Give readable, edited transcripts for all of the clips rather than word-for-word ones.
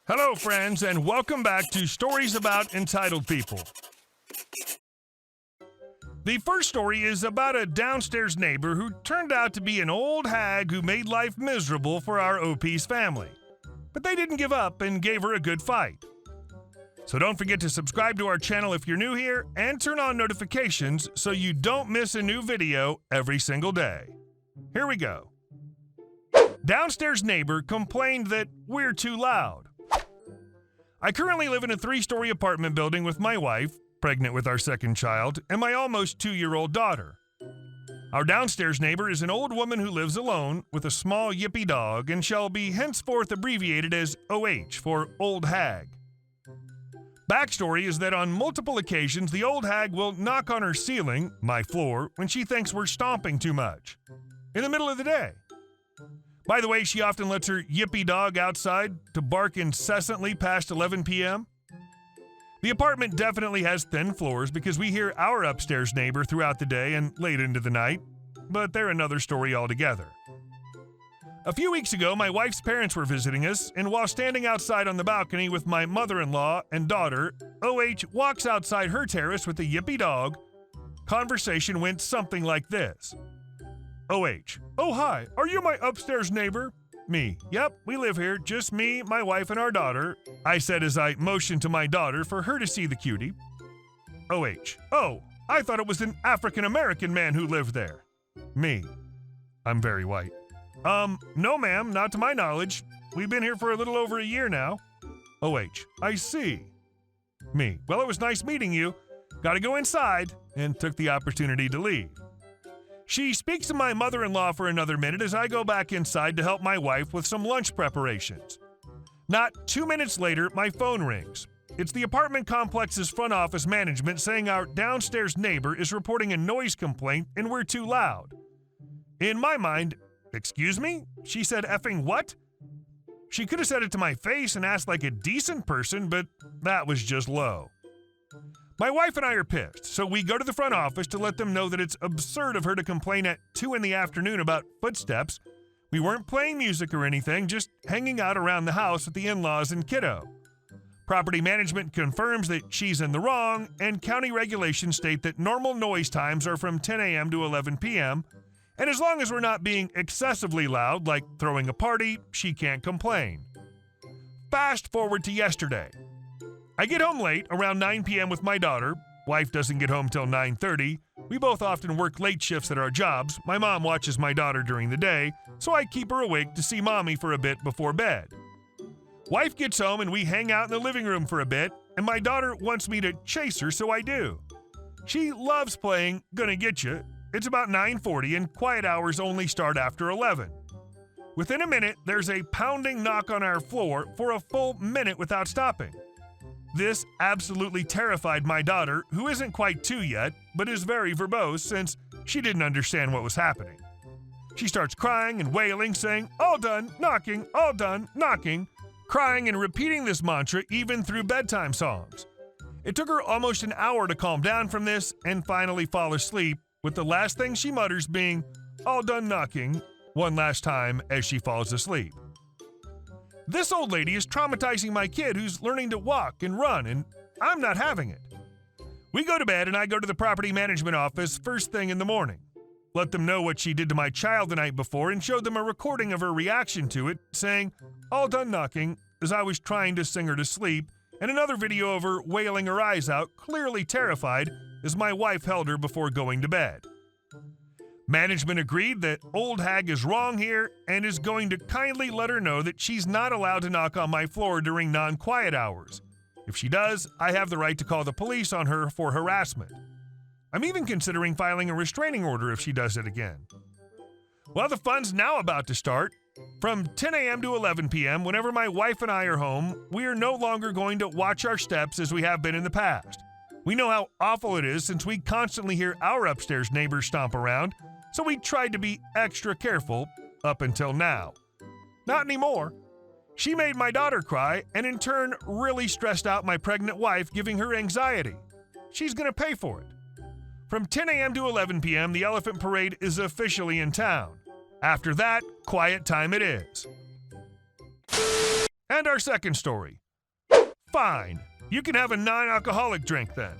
Hello, friends, and welcome back to Stories About Entitled People. The first story is about a downstairs neighbor who turned out to be an old hag who made life miserable for our OP's family. But they didn't give up and gave her a good fight. So don't forget to subscribe to our channel if you're new here and turn on notifications so you don't miss a new video every single day. Here we go. Downstairs neighbor complained that we're too loud. I currently live in a 3-story apartment building with my wife, pregnant with our second child, and my almost 2-year-old daughter. Our downstairs neighbor is an old woman who lives alone with a small yippy dog and shall be henceforth abbreviated as OH for Old Hag. Backstory is that on multiple occasions the old hag will knock on her ceiling, my floor, when she thinks we're stomping too much. In the middle of the day. By the way, she often lets her yippy dog outside to bark incessantly past 11 p.m. The apartment definitely has thin floors because we hear our upstairs neighbor throughout the day and late into the night, but they're another story altogether. A few weeks ago, my wife's parents were visiting us, and while standing outside on the balcony with my mother-in-law and daughter, OH walks outside her terrace with a yippy dog. Conversation went something like this. OH, oh hi, are you my upstairs neighbor? Me, yep, we live here, just me, my wife, and our daughter, I said as I motioned to my daughter for her to see the cutie. OH, oh, I thought it was an African-American man who lived there. Me, I'm very white. No ma'am, not to my knowledge. We've been here for a little over a year now. OH, I see. Me, well, it was nice meeting you. Gotta go inside, and took the opportunity to leave. She speaks to my mother-in-law for another minute as I go back inside to help my wife with some lunch preparations. Not 2 minutes later, my phone rings. It's the apartment complex's front office management saying our downstairs neighbor is reporting a noise complaint and we're too loud. In my mind, excuse me? She said effing what? She could have said it to my face and asked like a decent person, but that was just low. My wife and I are pissed, so we go to the front office to let them know that it's absurd of her to complain at 2 in the afternoon about footsteps. We weren't playing music or anything, just hanging out around the house with the in-laws and kiddo. Property management confirms that she's in the wrong, and county regulations state that normal noise times are from 10 a.m. to 11 p.m., and as long as we're not being excessively loud, like throwing a party, she can't complain. Fast forward to yesterday. I get home late, around 9 p.m. with my daughter. Wife doesn't get home till 9:30. We both often work late shifts at our jobs. My mom watches my daughter during the day, so I keep her awake to see mommy for a bit before bed. Wife gets home and we hang out in the living room for a bit, and my daughter wants me to chase her, so I do. She loves playing Gonna Get You. It's about 9:40 and quiet hours only start after 11. Within a minute, there's a pounding knock on our floor for a full minute without stopping. This absolutely terrified my daughter, who isn't quite 2 yet, but is very verbose since she didn't understand what was happening. She starts crying and wailing, saying, all done, knocking, crying and repeating this mantra even through bedtime songs. It took her almost an hour to calm down from this and finally fall asleep, with the last thing she mutters being, all done knocking, one last time as she falls asleep. This old lady is traumatizing my kid who's learning to walk and run, and I'm not having it. We go to bed and I go to the property management office first thing in the morning. Let them know what she did to my child the night before and showed them a recording of her reaction to it, saying, all done knocking, as I was trying to sing her to sleep, and another video of her wailing her eyes out, clearly terrified, as my wife held her before going to bed. Management agreed that old hag is wrong here and is going to kindly let her know that she's not allowed to knock on my floor during non-quiet hours. If she does, I have the right to call the police on her for harassment. I'm even considering filing a restraining order if she does it again. Well, the fun's now about to start. From 10 a.m. to 11 p.m., whenever my wife and I are home, we are no longer going to watch our steps as we have been in the past. We know how awful it is since we constantly hear our upstairs neighbors stomp around, so we tried to be extra careful up until now. Not anymore. She made my daughter cry and in turn really stressed out my pregnant wife, giving her anxiety. She's going to pay for it. From 10 a.m. to 11 p.m., the elephant parade is officially in town. After that, quiet time it is. And our second story. Fine, you can have a non-alcoholic drink then.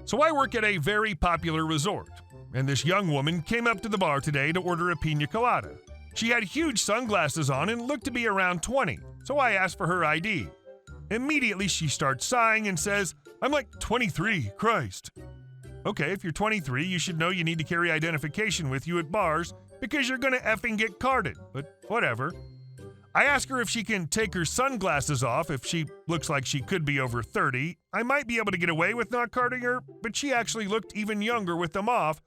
So I work at a very popular resort, and this young woman came up to the bar today to order a pina colada. She had huge sunglasses on and looked to be around 20, so I asked for her ID. Immediately she starts sighing and says, "I'm like 23, Christ." Okay, if you're 23, you should know you need to carry identification with you at bars because you're gonna effing get carded, but whatever. I ask her if she can take her sunglasses off if she looks like she could be over 30. I might be able to get away with not carding her, but she actually looked even younger with them off.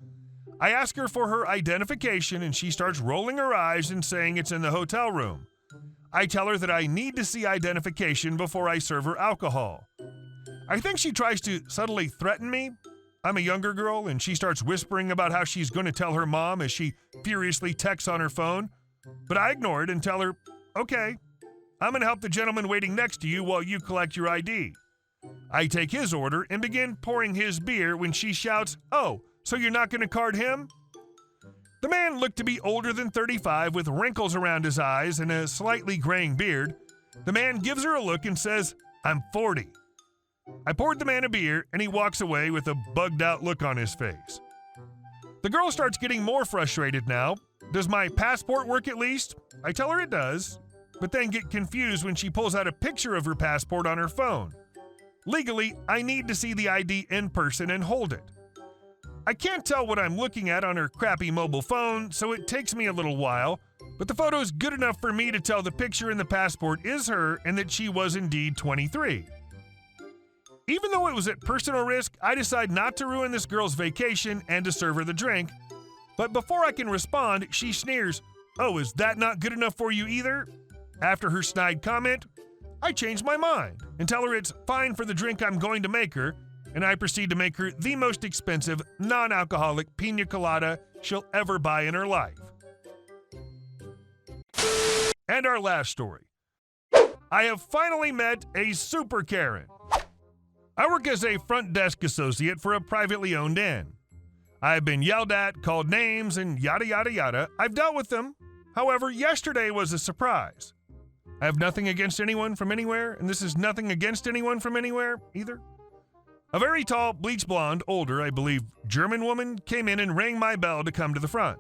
I ask her for her identification and she starts rolling her eyes and saying it's in the hotel room. I tell her that I need to see identification before I serve her alcohol. I think she tries to subtly threaten me. I'm a younger girl and she starts whispering about how she's going to tell her mom as she furiously texts on her phone. But I ignore it and tell her, "Okay, I'm going to help the gentleman waiting next to you while you collect your ID." I take his order and begin pouring his beer when she shouts, "Oh, so you're not going to card him?" The man looked to be older than 35 with wrinkles around his eyes and a slightly graying beard. The man gives her a look and says, "I'm 40. I poured the man a beer and he walks away with a bugged out look on his face. The girl starts getting more frustrated now. "Does my passport work at least?" I tell her it does, but then get confused when she pulls out a picture of her passport on her phone. Legally, I need to see the ID in person and hold it. I can't tell what I'm looking at on her crappy mobile phone, so it takes me a little while, but the photo is good enough for me to tell the picture in the passport is her and that she was indeed 23. Even though it was at personal risk, I decide not to ruin this girl's vacation and to serve her the drink. But before I can respond, she sneers, "Oh, is that not good enough for you either?" After her snide comment, I change my mind and tell her it's fine for the drink I'm going to make her, and I proceed to make her the most expensive non-alcoholic pina colada she'll ever buy in her life. And our last story. I have finally met a super Karen. I work as a front desk associate for a privately owned inn. I've been yelled at, called names, and yada yada yada. I've dealt with them. However, yesterday was a surprise. I have nothing against anyone from anywhere, and this is nothing against anyone from anywhere either. A very tall, bleach blonde, older, I believe, German woman came in and rang my bell to come to the front.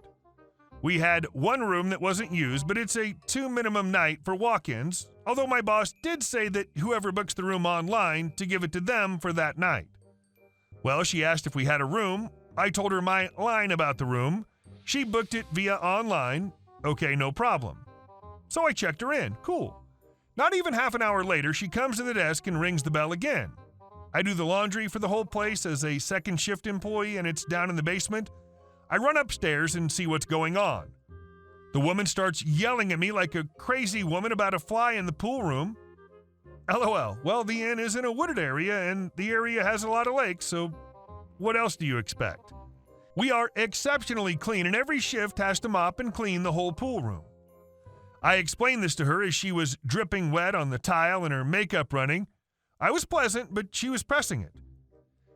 We had one room that wasn't used, but it's a 2 minimum night for walk-ins, although my boss did say that whoever books the room online to give it to them for that night. Well, she asked if we had a room. I told her my line about the room. She booked it via online. Okay, no problem. So I checked her in. Cool. Not even half an hour later, she comes to the desk and rings the bell again. I do the laundry for the whole place as a second shift employee, and it's down in the basement. I run upstairs and see what's going on. The woman starts yelling at me like a crazy woman about a fly in the pool room. LOL. Well, the inn is in a wooded area, and the area has a lot of lakes, so what else do you expect? We are exceptionally clean, and every shift has to mop and clean the whole pool room. I explained this to her as she was dripping wet on the tile and her makeup running. I was pleasant, but she was pressing it.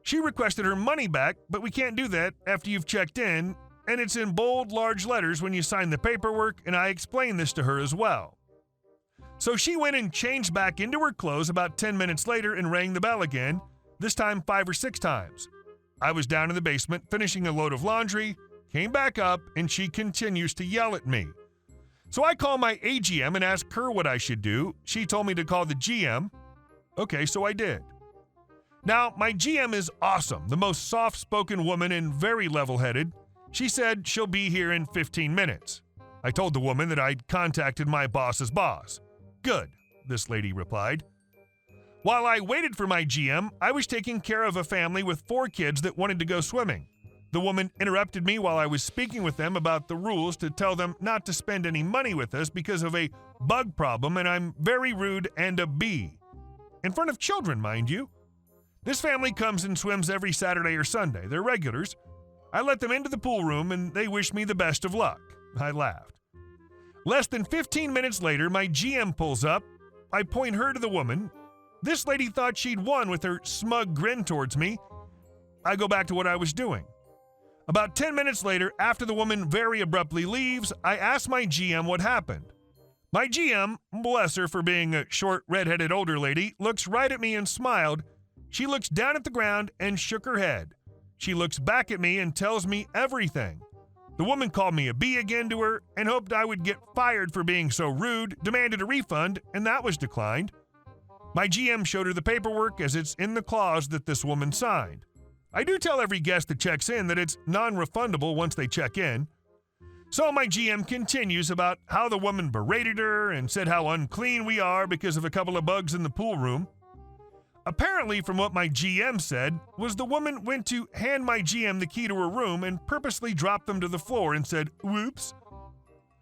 She requested her money back, but we can't do that after you've checked in, and it's in bold, large letters when you sign the paperwork, and I explained this to her as well. So she went and changed back into her clothes about 10 minutes later and rang the bell again, this time 5 or 6 times. I was down in the basement finishing a load of laundry, came back up, and she continues to yell at me. So I call my AGM and ask her what I should do. She told me to call the GM. Okay, so I did. Now, my GM is awesome, the most soft-spoken woman and very level-headed. She said she'll be here in 15 minutes. I told the woman that I'd contacted my boss's boss. Good, this lady replied. While I waited for my GM, I was taking care of a family with 4 kids that wanted to go swimming. The woman interrupted me while I was speaking with them about the rules to tell them not to spend any money with us because of a bug problem, and I'm very rude and a B. In front of children, mind you. This family comes and swims every Saturday or Sunday. They're regulars. I let them into the pool room, and they wish me the best of luck. I laughed. Less than 15 minutes later, my GM pulls up. I point her to the woman. This lady thought she'd won with her smug grin towards me. I go back to what I was doing. About 10 minutes later, after the woman very abruptly leaves, I ask my GM what happened. My GM, bless her for being a short, red-headed older lady, looks right at me and smiled. She looks down at the ground and shook her head. She looks back at me and tells me everything. The woman called me a B again to her and hoped I would get fired for being so rude, demanded a refund, and that was declined. My GM showed her the paperwork as it's in the clause that this woman signed. I do tell every guest that checks in that it's non-refundable once they check in. So my GM continues about how the woman berated her and said how unclean we are because of a couple of bugs in the pool room. Apparently, from what my GM said, was the woman went to hand my GM the key to her room and purposely dropped them to the floor and said, "Whoops."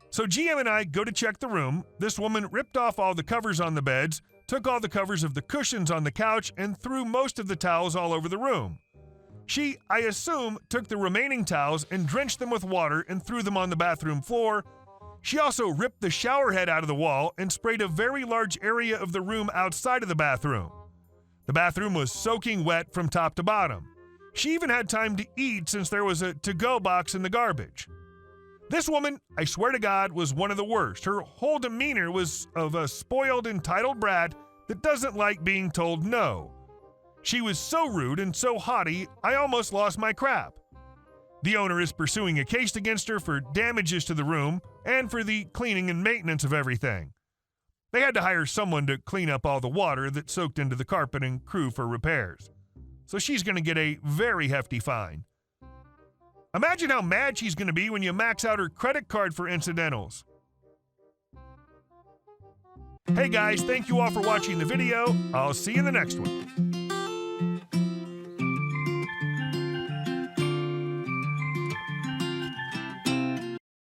So GM and I go to check the room. This woman ripped off all the covers on the beds, took all the covers of the cushions on the couch, and threw most of the towels all over the room. She, I assume, took the remaining towels and drenched them with water and threw them on the bathroom floor. She also ripped the shower head out of the wall and sprayed a very large area of the room outside of the bathroom. The bathroom was soaking wet from top to bottom. She even had time to eat since there was a to-go box in the garbage. This woman, I swear to God, was one of the worst. Her whole demeanor was of a spoiled, entitled brat that doesn't like being told no. She was so rude and so haughty, I almost lost my crap. The owner is pursuing a case against her for damages to the room and for the cleaning and maintenance of everything. They had to hire someone to clean up all the water that soaked into the carpet and crew for repairs. So she's going to get a very hefty fine. Imagine how mad she's going to be when you max out her credit card for incidentals. Hey guys, thank you all for watching the video. I'll see you in the next one.